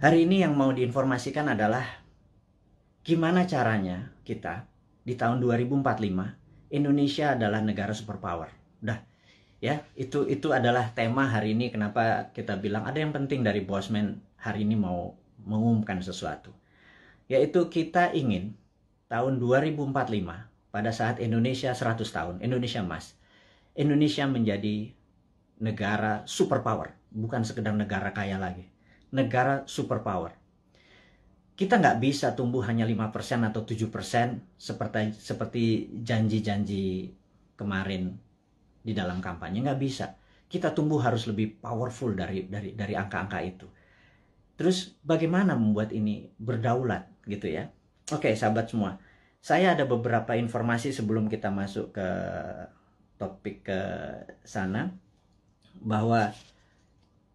Hari ini yang mau diinformasikan adalah gimana caranya kita di tahun 2045 Indonesia adalah negara superpower. Udah ya, itu adalah tema hari ini. Kenapa kita bilang ada yang penting dari Bosman hari ini mau mengumumkan sesuatu. Yaitu kita ingin tahun 2045 pada saat Indonesia 100 tahun, Indonesia Emas, Indonesia menjadi negara superpower, bukan sekedar negara kaya lagi. Negara superpower. Kita nggak bisa tumbuh hanya 5% atau 7% seperti janji-janji kemarin di dalam kampanye. Nggak bisa. Kita tumbuh harus lebih powerful dari angka-angka itu. Terus bagaimana membuat ini berdaulat gitu ya? Oke, sahabat semua. Saya ada beberapa informasi sebelum kita masuk ke topik ke sana, bahwa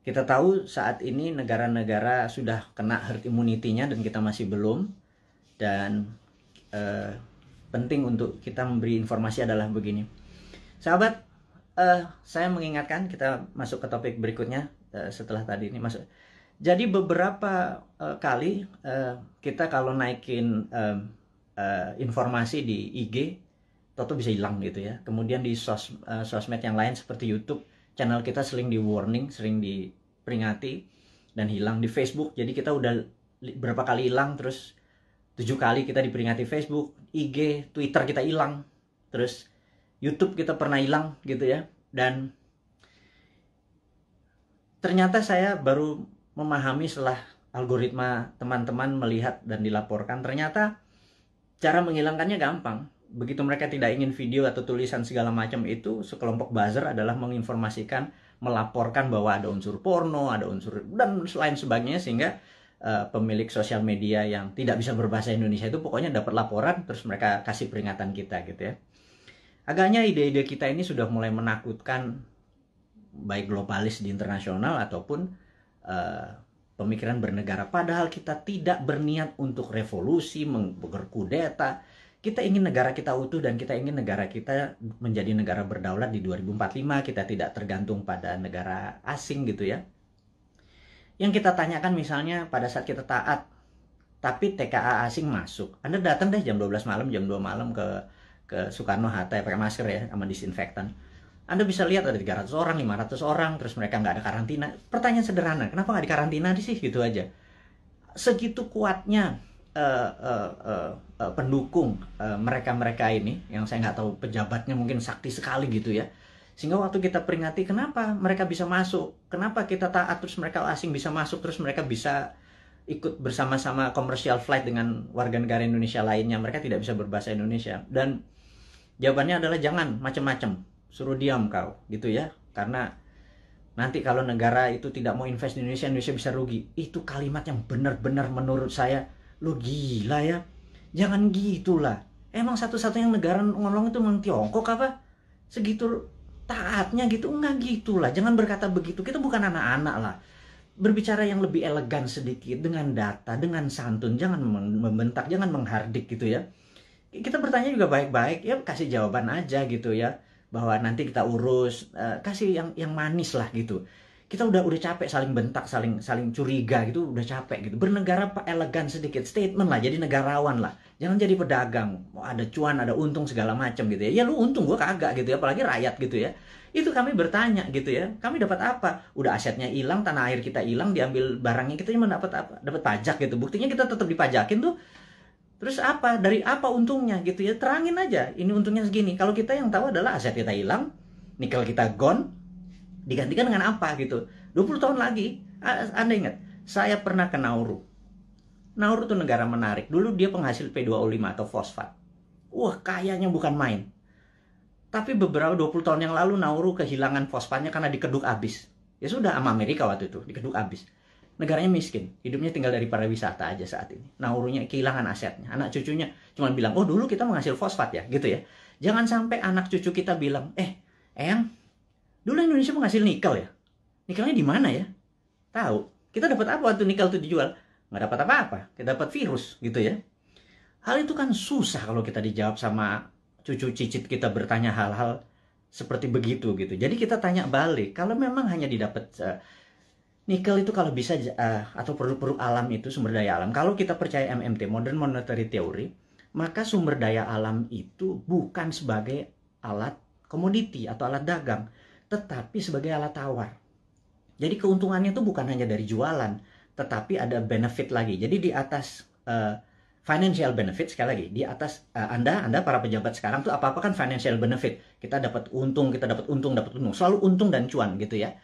kita tahu saat ini negara-negara sudah kena herd immunity-nya dan kita masih belum. Dan penting untuk kita memberi informasi adalah begini. Sahabat, saya mengingatkan kita masuk ke topik berikutnya setelah tadi ini masuk. Jadi beberapa kali kita kalau naikin informasi di IG, toto bisa hilang gitu ya. Kemudian di sosmed yang lain seperti YouTube, channel kita sering di warning, sering diperingati dan hilang. Di Facebook, jadi kita udah berapa kali hilang, terus 7 kali kita diperingati Facebook, IG, Twitter kita hilang, terus YouTube kita pernah hilang gitu ya. Dan ternyata saya baru memahami setelah algoritma teman-teman melihat dan dilaporkan, ternyata cara menghilangkannya gampang. Begitu mereka tidak ingin video atau tulisan segala macam itu, sekelompok buzzer adalah menginformasikan, melaporkan bahwa ada unsur porno, ada unsur dan lain sebagainya, sehingga pemilik sosial media yang tidak bisa berbahasa Indonesia itu pokoknya dapat laporan, terus mereka kasih peringatan kita gitu ya. Agaknya ide-ide kita ini sudah mulai menakutkan baik globalis di internasional ataupun pemikiran bernegara. Padahal kita tidak berniat untuk revolusi, berkudeta. Kita ingin negara kita utuh dan kita ingin negara kita menjadi negara berdaulat di 2045. Kita tidak tergantung pada negara asing gitu ya. Yang kita tanyakan misalnya pada saat kita taat, tapi TKA asing masuk. Anda datang deh jam 12 malam, jam 2 malam ke Soekarno-Hatta ya, pakai masker ya, sama disinfektan. Anda bisa lihat ada 300 orang, 500 orang, terus mereka nggak ada karantina. Pertanyaan sederhana, kenapa nggak dikarantina sih gitu aja? Segitu kuatnya pendukung mereka-mereka ini, yang saya nggak tahu pejabatnya mungkin sakti sekali gitu ya. Sehingga waktu kita peringati, kenapa mereka bisa masuk? Kenapa kita taat terus mereka asing bisa masuk, terus mereka bisa ikut bersama-sama commercial flight dengan warga negara Indonesia lainnya? Mereka tidak bisa berbahasa Indonesia. Dan jawabannya adalah jangan macam-macam. Suruh diam kau gitu ya, karena nanti kalau negara itu tidak mau invest di Indonesia, Indonesia bisa rugi. Itu kalimat yang benar-benar menurut saya, lo gila ya, jangan gitulah. Emang satu-satunya negara ngolong itu memang Tiongkok apa? Segitu taatnya gitu? Enggak gitulah, jangan berkata begitu. Kita bukan anak-anak lah. Berbicara yang lebih elegan sedikit, dengan data, dengan santun, jangan membentak, jangan menghardik gitu ya. Kita bertanya juga baik-baik ya, kasih jawaban aja gitu ya, bahwa nanti kita urus, kasih yang manis lah gitu. Kita udah capek saling bentak, saling curiga gitu, udah capek gitu. Bernegara elegan sedikit, statement lah, jadi negarawan lah. Jangan jadi pedagang, ada cuan, ada untung segala macam gitu ya. Ya lu untung, gua kagak gitu ya, apalagi rakyat gitu ya. Itu kami bertanya gitu ya. Kami dapat apa? Udah asetnya hilang, tanah air kita hilang, diambil barangnya, kita cuma dapat apa? Dapat pajak gitu. Buktinya kita tetap dipajakin tuh. Terus apa? Dari apa untungnya gitu ya? Terangin aja, ini untungnya segini. Kalau kita yang tahu adalah aset kita hilang, nikel kita gone, digantikan dengan apa gitu. 20 tahun lagi, Anda ingat, saya pernah ke Nauru. Nauru tuh negara menarik. Dulu dia penghasil P2O5 atau fosfat. Wah, kayanya bukan main. Tapi beberapa 20 tahun yang lalu Nauru kehilangan fosfatnya karena dikeduk habis. Ya sudah, sama Amerika waktu itu, dikeduk habis. Negaranya miskin, hidupnya tinggal dari pariwisata aja saat ini. Naurunya kehilangan asetnya. Anak cucunya cuma bilang, oh dulu kita menghasil fosfat ya, gitu ya. Jangan sampai anak cucu kita bilang, Eyang, dulu Indonesia menghasil nikel ya? Nikelnya di mana ya? Tahu, kita dapat apa waktu nikel itu dijual? Nggak dapat apa-apa, kita dapat virus gitu ya. Hal itu kan susah kalau kita dijawab sama cucu cicit kita bertanya hal-hal seperti begitu gitu. Jadi kita tanya balik, kalau memang hanya didapat Nikel itu kalau bisa atau produk-produk alam itu sumber daya alam. Kalau kita percaya MMT, Modern Monetary Theory, maka sumber daya alam itu bukan sebagai alat komoditi atau alat dagang, tetapi sebagai alat tawar. Jadi keuntungannya itu bukan hanya dari jualan, tetapi ada benefit lagi. Jadi di atas financial benefit, sekali lagi, di atas Anda para pejabat sekarang tuh apa-apa kan financial benefit. Kita dapat untung, dapat untung. Selalu untung dan cuan gitu ya.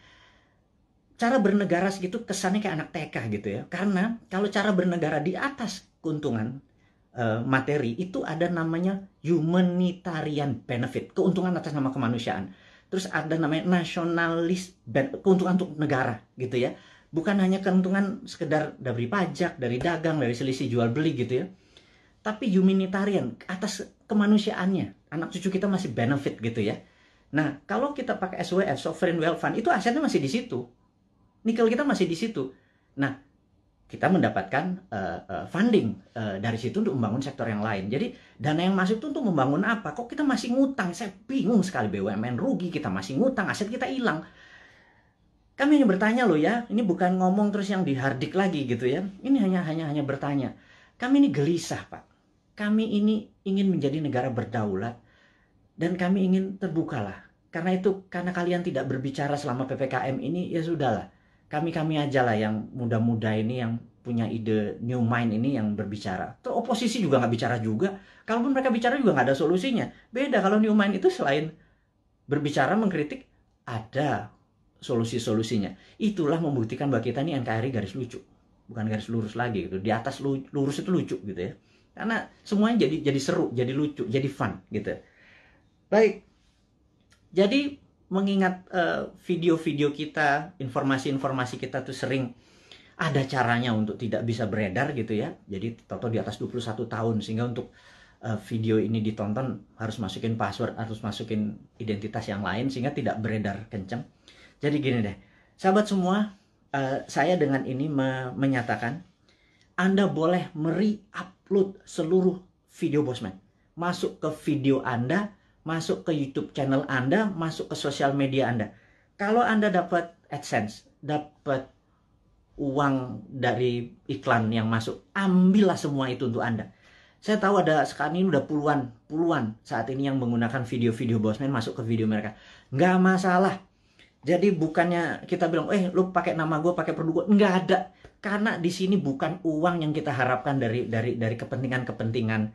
Cara bernegara segitu kesannya kayak anak TK gitu ya. Karena kalau cara bernegara di atas keuntungan materi itu ada namanya humanitarian benefit, keuntungan atas nama kemanusiaan. Terus ada namanya nasionalis, keuntungan untuk negara gitu ya. Bukan hanya keuntungan sekedar dari pajak, dari dagang, dari selisih jual beli gitu ya. Tapi humanitarian atas kemanusiaannya. Anak cucu kita masih benefit gitu ya. Nah, kalau kita pakai SWF, Sovereign Wealth Fund, itu asetnya masih di situ. Nikel kita masih di situ. Nah, kita mendapatkan funding dari situ untuk membangun sektor yang lain. Jadi dana yang masuk itu untuk membangun apa? Kok kita masih ngutang? Saya bingung sekali. BUMN rugi, kita masih ngutang, aset kita hilang. Kami hanya bertanya loh ya, ini bukan ngomong terus yang dihardik lagi gitu ya. Ini hanya bertanya. Kami ini gelisah, Pak. Kami ini ingin menjadi negara berdaulat dan kami ingin terbukalah. Karena kalian tidak berbicara selama PPKM ini, ya sudahlah. Kami aja lah yang muda-muda ini yang punya ide new mind ini yang berbicara. Tuh oposisi juga nggak bicara juga. Kalaupun mereka bicara juga nggak ada solusinya. Beda kalau new mind itu selain berbicara mengkritik ada solusi-solusinya. Itulah membuktikan bahwa kita ini NKRI garis lucu, bukan garis lurus lagi gitu. Di atas lurus itu lucu gitu ya. Karena semuanya jadi seru, jadi lucu, jadi fun gitu. Baik. Jadi mengingat video-video kita, informasi-informasi kita tuh sering ada caranya untuk tidak bisa beredar gitu ya. Jadi toto di atas 21 tahun sehingga untuk video ini ditonton harus masukin password, harus masukin identitas yang lain sehingga tidak beredar kenceng. Jadi gini deh, sahabat semua, saya dengan ini menyatakan Anda boleh upload seluruh video Bosman. Masuk ke video Anda, masuk ke YouTube channel Anda, masuk ke sosial media Anda. Kalau Anda dapat AdSense, dapat uang dari iklan yang masuk, ambillah semua itu untuk Anda. Saya tahu ada sekarang ini udah puluhan saat ini yang menggunakan video-video Bosman masuk ke video mereka. Nggak masalah. Jadi bukannya kita bilang, lu pakai nama gue, pakai produk gue. Nggak ada. Karena di sini bukan uang yang kita harapkan dari kepentingan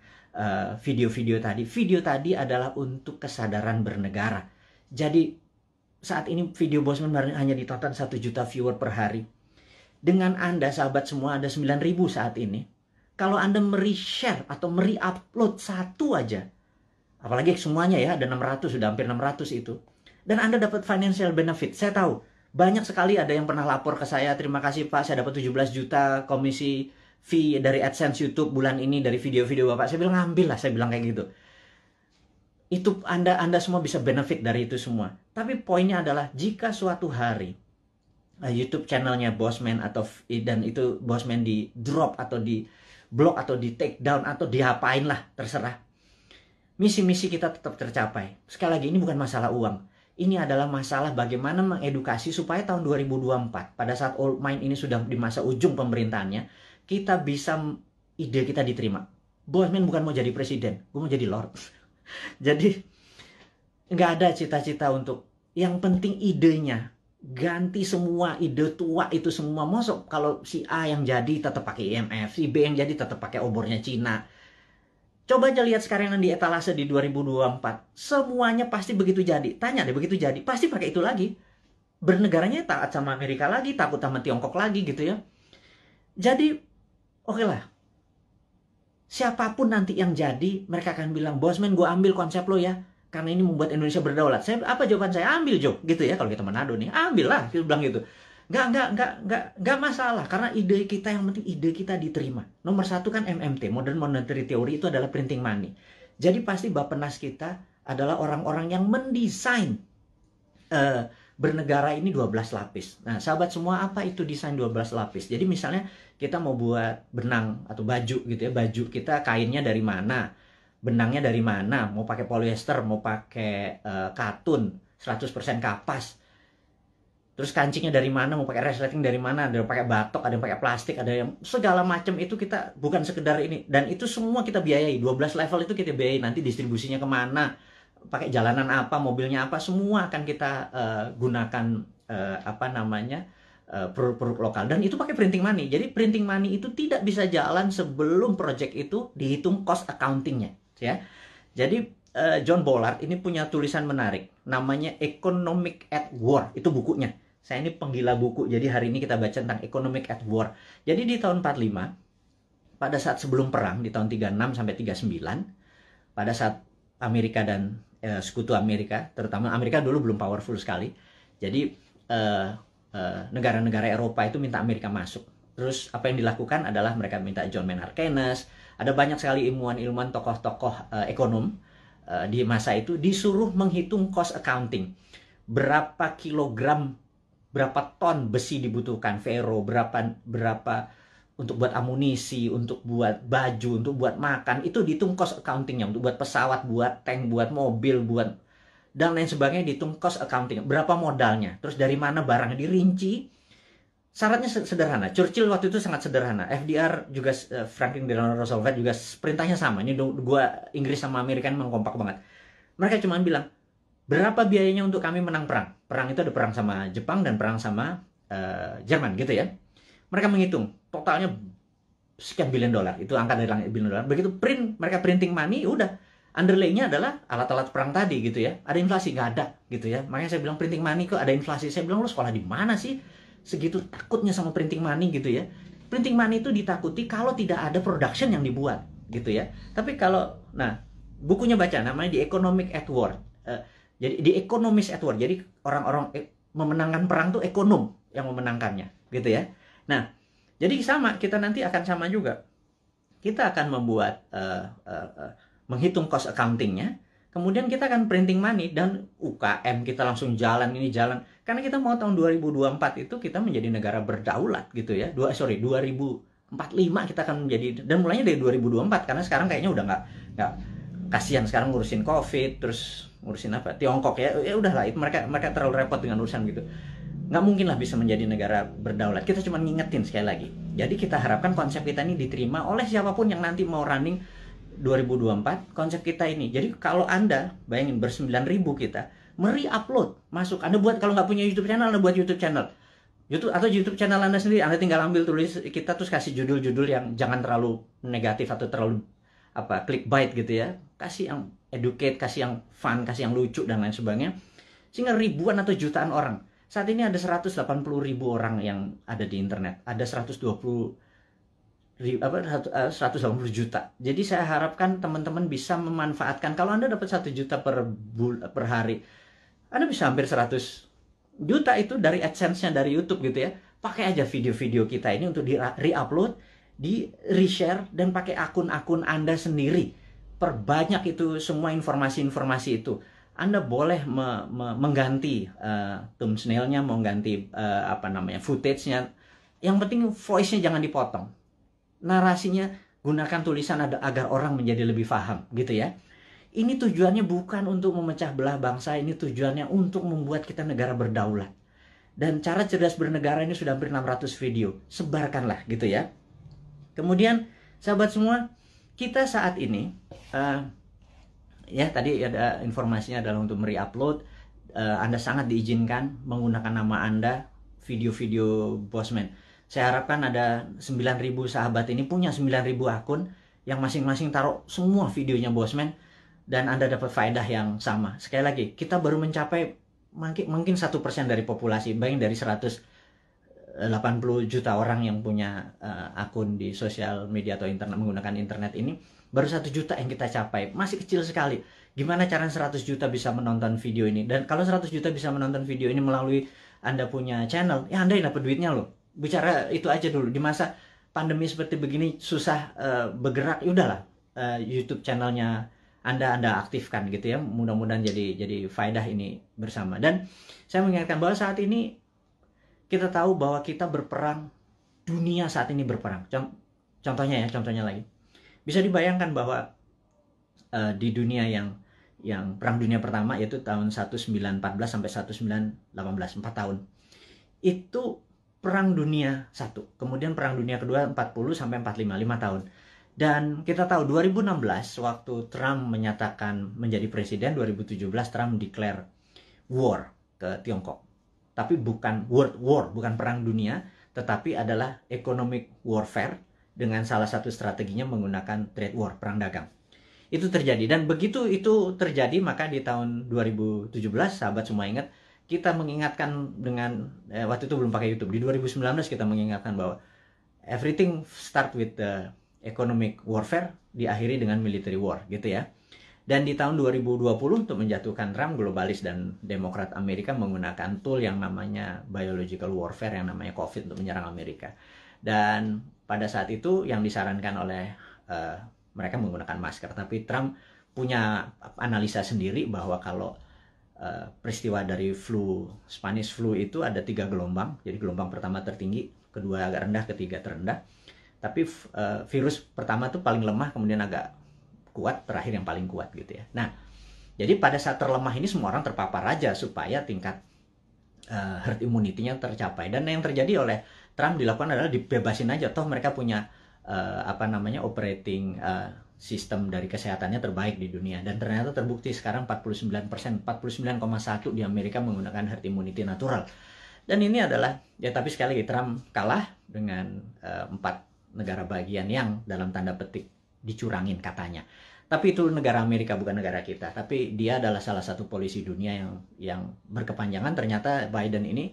video-video tadi. Video tadi adalah untuk kesadaran bernegara. Jadi saat ini video Bosman hanya ditonton 1 juta viewer per hari. Dengan Anda sahabat semua ada 9.000 saat ini. Kalau Anda share atau upload satu aja, apalagi semuanya ya ada 600, sudah hampir 600 itu. Dan Anda dapat financial benefit. Saya tahu banyak sekali ada yang pernah lapor ke saya, terima kasih Pak, saya dapat 17 juta komisi fee dari AdSense YouTube bulan ini dari video-video Bapak. Saya bilang ambil lah, saya bilang kayak gitu. Itu Anda semua bisa benefit dari itu semua. Tapi poinnya adalah jika suatu hari YouTube channelnya Bosman dan itu Bosman di drop atau di block atau di take down atau diapain lah, terserah. Misi-misi kita tetap tercapai. Sekali lagi ini bukan masalah uang. Ini adalah masalah bagaimana mengedukasi supaya tahun 2024 pada saat Old Mind ini sudah di masa ujung pemerintahannya, kita bisa ide kita diterima. Bosman bukan mau jadi presiden, gue mau jadi lord. Jadi nggak ada cita-cita untuk, yang penting idenya. Ganti semua ide tua itu semua. Masuk kalau si A yang jadi tetap pakai IMF, si B yang jadi tetap pakai obornya Cina. Coba aja lihat sekarang yang di etalase di 2024. Semuanya pasti begitu jadi. Tanya deh, begitu jadi pasti pakai itu lagi. Bernegaranya taat sama Amerika lagi, takut sama Tiongkok lagi gitu ya. Jadi oke lah. Siapapun nanti yang jadi, mereka akan bilang, Bosman gue ambil konsep lo ya. Karena ini membuat Indonesia berdaulat. Apa jawaban saya? Ambil Jo, gitu ya. Kalau kita Manado nih, ambil lah. Kita bilang gitu. Nggak masalah. Karena ide kita, yang penting ide kita diterima. Nomor satu kan MMT, Modern Monetary Theory, itu adalah printing money. Jadi pasti Bappenas kita adalah orang-orang yang mendesain bernegara ini 12 lapis. Nah, sahabat semua, apa itu desain 12 lapis? Jadi misalnya kita mau buat benang atau baju gitu ya. Baju kita kainnya dari mana? Benangnya dari mana? Mau pakai polyester, mau pakai katun, 100% kapas. terus kancingnya dari mana, mau pakai resleting dari mana, ada yang pakai batok, ada yang pakai plastik, ada yang segala macam. Itu kita bukan sekedar ini, dan itu semua kita biayai. 12 level itu kita biayai, nanti distribusinya kemana, pakai jalanan apa, mobilnya apa, semua akan kita gunakan apa namanya, produk-produk lokal, dan itu pakai printing money. Jadi printing money itu tidak bisa jalan sebelum project itu dihitung cost accountingnya, ya. Jadi John Bollard ini punya tulisan menarik, namanya Economic at War, itu bukunya. Saya ini penggila buku, jadi hari ini kita baca tentang Economic at War. Jadi di tahun 45, pada saat sebelum perang, di tahun 36 sampai 39, pada saat Amerika dan sekutu Amerika, terutama Amerika dulu belum powerful sekali, jadi negara-negara Eropa itu minta Amerika masuk. Terus apa yang dilakukan adalah mereka minta John Maynard Keynes, ada banyak sekali ilmuwan-ilmuwan, tokoh-tokoh ekonom di masa itu disuruh menghitung cost accounting. Berapa kilogram, berapa ton besi dibutuhkan, ferro, berapa untuk buat amunisi, untuk buat baju, untuk buat makan, itu dihitung cost accountingnya. Untuk buat pesawat, buat tank, buat mobil, buat dan lain sebagainya, dihitung cost accounting. Berapa modalnya, terus dari mana barangnya, dirinci. Syaratnya sederhana. Churchill waktu itu sangat sederhana. FDR juga, Franklin Delano Roosevelt juga perintahnya sama. Ini dua Inggris sama Amerika memang kompak banget. Mereka cuma bilang, berapa biayanya untuk kami menang perang? Perang itu ada perang sama Jepang dan perang sama Jerman gitu ya. Mereka menghitung totalnya sekian billion dolar. Itu angka dari langit, billion dolar. Begitu mereka printing money, udah. Underlay-nya adalah alat-alat perang tadi gitu ya. Ada inflasi? Nggak ada gitu ya. Makanya saya bilang printing money kok ada inflasi. Saya bilang, lo sekolah di mana sih? Segitu takutnya sama printing money gitu ya. Printing money itu ditakuti kalau tidak ada production yang dibuat gitu ya. Tapi kalau, nah, bukunya baca, namanya The Economic at War. Jadi The Economist at War. Jadi orang-orang memenangkan perang tuh ekonom yang memenangkannya gitu ya. Nah, jadi sama, kita nanti akan sama juga. Kita akan membuat menghitung cost accountingnya. Kemudian kita akan printing money, dan UKM kita langsung jalan, ini jalan. Karena kita mau tahun 2024 itu kita menjadi negara berdaulat gitu ya. 2045 kita akan menjadi, dan mulainya dari 2024, karena sekarang kayaknya udah nggak kasihan sekarang ngurusin COVID, terus ngurusin apa, Tiongkok ya udahlah, itu mereka terlalu repot dengan urusan gitu. Nggak mungkin lah bisa menjadi negara berdaulat. Kita cuma ngingetin sekali lagi. Jadi kita harapkan konsep kita ini diterima oleh siapapun yang nanti mau running 2024, konsep kita ini. Jadi kalau Anda, bayangin ber-9.000 kita, upload masuk. Anda buat, kalau nggak punya YouTube channel, Anda buat YouTube channel. YouTube channel Anda sendiri, Anda tinggal ambil tulis kita, terus kasih judul-judul yang jangan terlalu negatif atau terlalu clickbait gitu ya. Kasih yang educate, kasih yang fun, kasih yang lucu, dan lain sebagainya. Sehingga ribuan atau jutaan orang. Saat ini ada 180.000 orang yang ada di internet. Ada 180 juta. Jadi saya harapkan teman-teman bisa memanfaatkan. Kalau Anda dapat 1 juta per hari, Anda bisa hampir 100 juta itu dari AdSense-nya dari YouTube gitu ya. Pakai aja video-video kita ini untuk di re-upload, di reshare, dan pakai akun-akun Anda sendiri. Perbanyak itu semua informasi-informasi itu. Anda boleh mengganti thumbnail-nya, mengganti footage-nya. Yang penting voice-nya jangan dipotong. Narasinya gunakan tulisan agar orang menjadi lebih paham gitu ya. Ini tujuannya bukan untuk memecah belah bangsa, ini tujuannya untuk membuat kita negara berdaulat. Dan cara cerdas bernegara ini sudah hampir 600 video. Sebarkanlah gitu ya. Kemudian sahabat semua, kita saat ini ya tadi ada informasinya adalah untuk re-upload. Anda sangat diizinkan menggunakan nama Anda, video-video Bosman. Saya harapkan ada 9.000 sahabat ini punya 9.000 akun yang masing-masing taruh semua videonya Bosman, dan Anda dapat faedah yang sama. Sekali lagi, kita baru mencapai mungkin 1% dari populasi. Bayangin dari 180 juta orang yang punya akun di sosial media atau internet, menggunakan internet ini, baru 1 juta yang kita capai. Masih kecil sekali. Gimana caranya 100 juta bisa menonton video ini? Dan kalau 100 juta bisa menonton video ini melalui Anda punya channel, ya Anda yang dapat duitnya loh. Bicara itu aja dulu. Di masa pandemi seperti begini susah bergerak, ya udahlah, YouTube channelnya Anda aktifkan gitu ya. Mudah-mudahan jadi faedah ini bersama. Dan saya mengingatkan bahwa saat ini kita tahu bahwa kita berperang, dunia saat ini berperang. Contohnya lagi, bisa dibayangkan bahwa di dunia yang Perang Dunia Pertama, yaitu tahun 1914 sampai 1918, 4 tahun. itu Perang Dunia I. Kemudian Perang Dunia Kedua 40 sampai 45, 5 tahun. Dan kita tahu 2016 waktu Trump menyatakan menjadi presiden, 2017 Trump declare war ke Tiongkok. Tapi bukan world war, bukan perang dunia, tetapi adalah economic warfare dengan salah satu strateginya menggunakan trade war, perang dagang. Itu terjadi, dan begitu itu terjadi maka di tahun 2017 sahabat semua ingat, kita mengingatkan dengan waktu itu belum pakai YouTube, di 2019 kita mengingatkan bahwa everything start with the economic warfare, diakhiri dengan military war gitu ya. Dan di tahun 2020 untuk menjatuhkan Trump, globalis dan Demokrat Amerika menggunakan tool yang namanya biological warfare, yang namanya COVID, untuk menyerang Amerika. Dan pada saat itu yang disarankan oleh mereka menggunakan masker. Tapi Trump punya analisa sendiri bahwa kalau peristiwa dari Spanish flu itu ada 3 gelombang. Jadi gelombang pertama tertinggi, kedua agak rendah, ketiga terendah. Tapi virus pertama tuh paling lemah, kemudian agak kuat, terakhir yang paling kuat gitu ya. Nah, jadi pada saat terlemah ini semua orang terpapar aja supaya tingkat herd immunity-nya tercapai. Dan yang terjadi oleh Trump dilakukan adalah dibebasin aja, toh mereka punya operating sistem dari kesehatannya terbaik di dunia. Dan ternyata terbukti sekarang 49%, 49,1 di Amerika menggunakan herd immunity natural. Dan ini adalah, ya tapi sekali lagi Trump kalah dengan 4 negara bagian yang dalam tanda petik dicurangin katanya. Tapi itu negara Amerika, bukan negara kita. Tapi dia adalah salah satu polisi dunia yang berkepanjangan. Ternyata Biden ini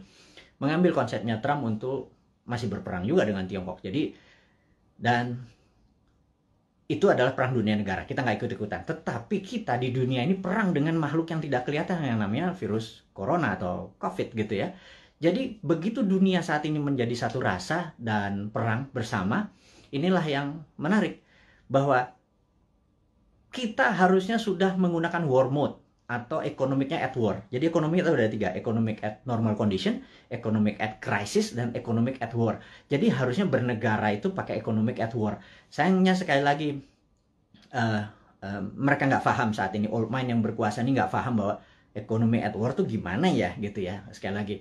mengambil konsepnya Trump untuk masih berperang juga dengan Tiongkok. Jadi, dan itu adalah perang dunia negara. Kita nggak ikut-ikutan. Tetapi kita di dunia ini perang dengan makhluk yang tidak kelihatan, yang namanya virus corona atau COVID gitu ya. Jadi begitu dunia saat ini menjadi satu rasa dan perang bersama, inilah yang menarik. Bahwa kita harusnya sudah menggunakan war mode atau ekonomiknya at war. Jadi ekonomi itu ada 3, economic at normal condition, economic at crisis, dan economic at war. Jadi harusnya bernegara itu pakai economic at war. Sayangnya sekali lagi mereka nggak paham saat ini, old mind yang berkuasa ini nggak paham bahwa ekonomi at war tuh gimana ya gitu ya. Sekali lagi,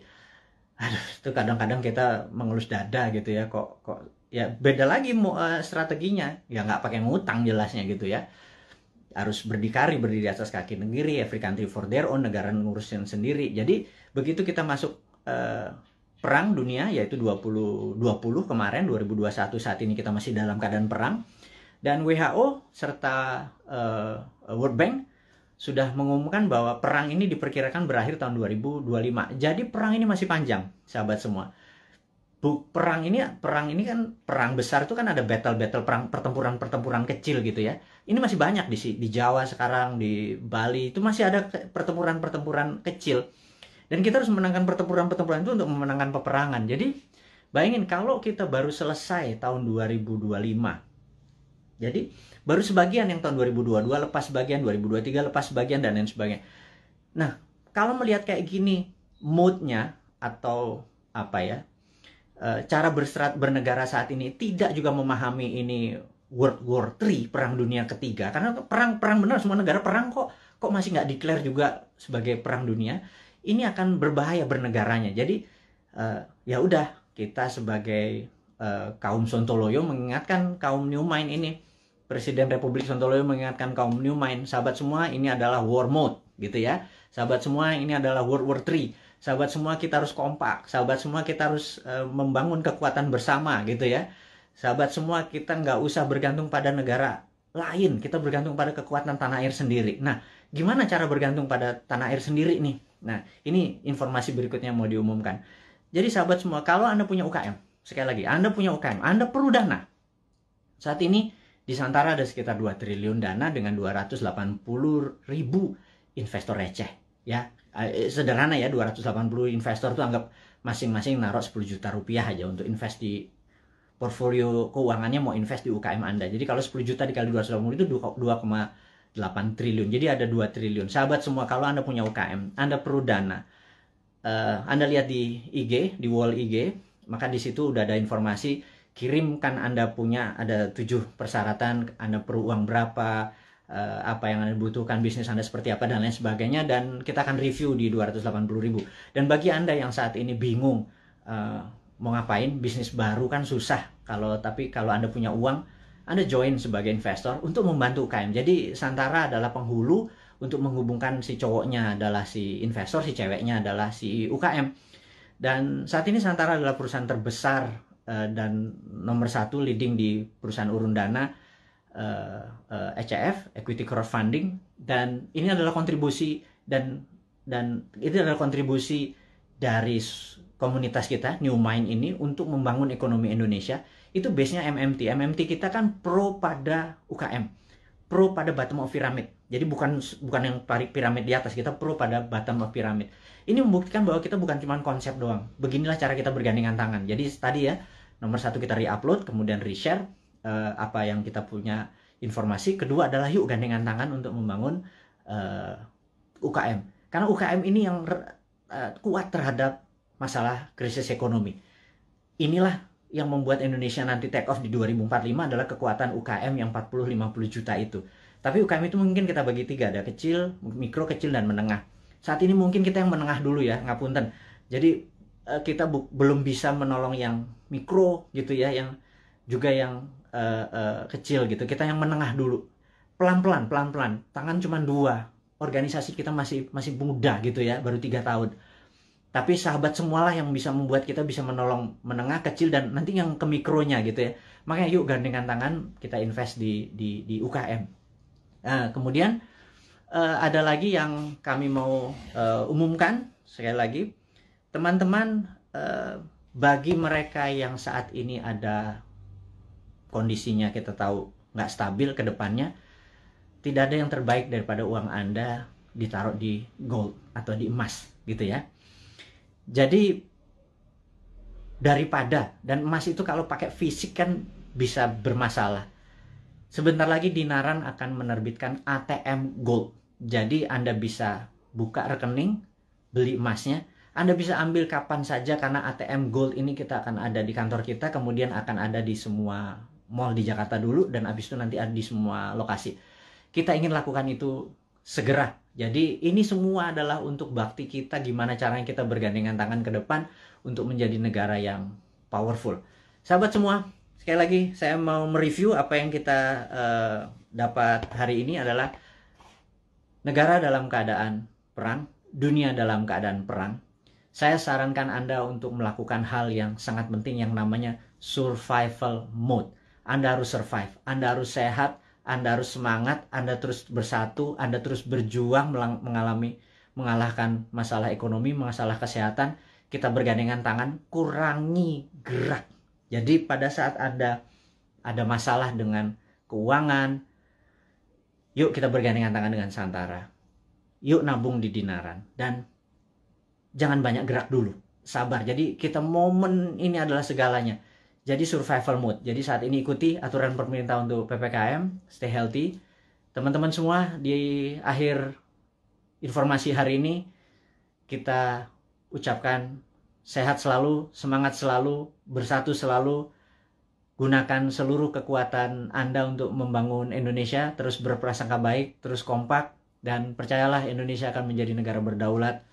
aduh, itu kadang-kadang kita mengelus dada gitu ya, kok ya beda lagi strateginya, ya nggak pakai ngutang jelasnya gitu ya, harus berdikari, berdiri atas kaki sendiri, every country for their own, negara ngurusin sendiri. Jadi begitu kita masuk perang dunia, yaitu 2020 kemarin, 2021 saat ini kita masih dalam keadaan perang, dan WHO serta World Bank sudah mengumumkan bahwa perang ini diperkirakan berakhir tahun 2025. Jadi perang ini masih panjang, sahabat semua. Perang ini kan perang besar itu kan ada battle perang, pertempuran kecil gitu ya. Ini masih banyak di Jawa sekarang, di Bali itu masih ada pertempuran kecil. Dan kita harus memenangkan pertempuran itu untuk memenangkan peperangan. Jadi bayangin kalau kita baru selesai tahun 2025. Jadi baru sebagian yang tahun 2022 lepas sebagian, 2023 lepas sebagian, dan lain sebagainya. Nah, kalau melihat kayak gini mood-nya atau apa ya, cara bernegara saat ini tidak juga memahami ini World War III, perang dunia ketiga, karena perang benar, semua negara perang, kok masih nggak declare juga sebagai perang dunia. Ini akan berbahaya bernegaranya. Jadi ya udah, kita sebagai kaum Sontoloyo mengingatkan kaum New Mind ini, Presiden Republik Sontoloyo mengingatkan kaum New Mind, sahabat semua, ini adalah war mode gitu ya. Sahabat semua, ini adalah World War III. Sahabat semua, kita harus kompak. Sahabat semua, kita harus membangun kekuatan bersama gitu ya. Sahabat semua, kita nggak usah bergantung pada negara lain. Kita bergantung pada kekuatan tanah air sendiri. Nah, gimana cara bergantung pada tanah air sendiri nih? Nah, ini informasi berikutnya mau diumumkan. Jadi sahabat semua, kalau Anda punya UKM, sekali lagi, Anda punya UKM, Anda perlu dana. Saat ini di Santara ada sekitar 2 triliun dana dengan 280.000 investor receh ya. Sederhana ya, 280 investor tuh anggap masing-masing naruh 10 juta rupiah aja untuk invest di portfolio keuangannya, mau invest di UKM Anda. Jadi kalau 10 juta dikali 280 itu 2,8 triliun. Jadi ada 2 triliun. Sahabat semua, kalau Anda punya UKM, Anda perlu dana. Anda lihat di IG, di wall IG, maka di situ udah ada informasi, kirimkan Anda punya, ada 7 persyaratan, Anda perlu uang berapa, apa yang Anda butuhkan, bisnis Anda seperti apa, dan lain sebagainya, dan kita akan review di 280.000. Dan bagi Anda yang saat ini bingung mau ngapain, bisnis baru kan susah. Tapi kalau Anda punya uang, Anda join sebagai investor untuk membantu UKM. Jadi Santara adalah penghulu untuk menghubungkan si cowoknya adalah si investor, si ceweknya adalah si UKM. Dan saat ini Santara adalah perusahaan terbesar dan nomor 1 leading di perusahaan urun dana ECF, Equity Crowdfunding, dan ini adalah kontribusi dan itu adalah kontribusi dari komunitas kita New Mind ini untuk membangun ekonomi Indonesia. Itu base-nya MMT. MMT kita kan pro pada UKM, pro pada bottom of pyramid. Jadi bukan yang piramid di atas, kita pro pada bottom of pyramid. Ini membuktikan bahwa kita bukan cuma konsep doang. Beginilah cara kita bergandengan tangan. Jadi tadi ya, nomor 1 kita re-upload, kemudian re-share apa yang kita punya informasi. Kedua adalah yuk gandengan tangan untuk membangun UKM. Karena UKM ini yang kuat terhadap masalah krisis ekonomi. Inilah yang membuat Indonesia nanti take off di 2045 adalah kekuatan UKM yang 40-50 juta itu. Tapi UKM itu mungkin kita bagi 3, ada kecil, mikro, kecil, dan menengah. Saat ini mungkin kita yang menengah dulu ya, ngapunten. Jadi kita belum bisa menolong yang mikro gitu ya, yang juga yang kecil gitu. Kita yang menengah dulu. Pelan-pelan. Tangan cuma 2. Organisasi kita masih muda gitu ya, baru 3 tahun. Tapi sahabat semualah yang bisa membuat kita bisa menolong menengah, kecil, dan nanti yang ke mikronya gitu ya. Makanya yuk gandengan tangan kita invest di UKM. Kemudian ada lagi yang kami mau umumkan sekali lagi, teman-teman, bagi mereka yang saat ini ada kondisinya kita tahu nggak stabil ke depannya, tidak ada yang terbaik daripada uang Anda ditaruh di gold atau di emas gitu ya. Jadi daripada, dan emas itu kalau pakai fisik kan bisa bermasalah. Sebentar lagi Dinaran akan menerbitkan ATM Gold. Jadi Anda bisa buka rekening, beli emasnya. Anda bisa ambil kapan saja karena ATM Gold ini kita akan ada di kantor kita, kemudian akan ada di semua mall di Jakarta dulu, dan habis itu nanti ada di semua lokasi. Kita ingin lakukan itu segera. Jadi ini semua adalah untuk bakti kita, gimana caranya kita bergandengan tangan ke depan untuk menjadi negara yang powerful. Sahabat semua, sekali lagi saya mau mereview apa yang kita dapat hari ini adalah negara dalam keadaan perang, dunia dalam keadaan perang. Saya sarankan Anda untuk melakukan hal yang sangat penting yang namanya survival mode. Anda harus survive, Anda harus sehat, Anda harus semangat, Anda terus bersatu, Anda terus berjuang mengalahkan masalah ekonomi, masalah kesehatan. Kita bergandengan tangan, kurangi gerak. Jadi pada saat Anda ada masalah dengan keuangan, yuk kita bergandengan tangan dengan Santara. Yuk nabung di Dinaran. Dan jangan banyak gerak dulu, sabar. Jadi kita momen ini adalah segalanya. Jadi survival mode. Jadi saat ini ikuti aturan pemerintah untuk PPKM, stay healthy. Teman-teman semua, di akhir informasi hari ini kita ucapkan sehat selalu, semangat selalu, bersatu selalu. Gunakan seluruh kekuatan Anda untuk membangun Indonesia, terus berprasangka baik, terus kompak, dan percayalah Indonesia akan menjadi negara berdaulat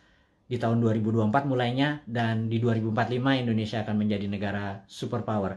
di tahun 2024 mulainya, dan di 2045 Indonesia akan menjadi negara superpower.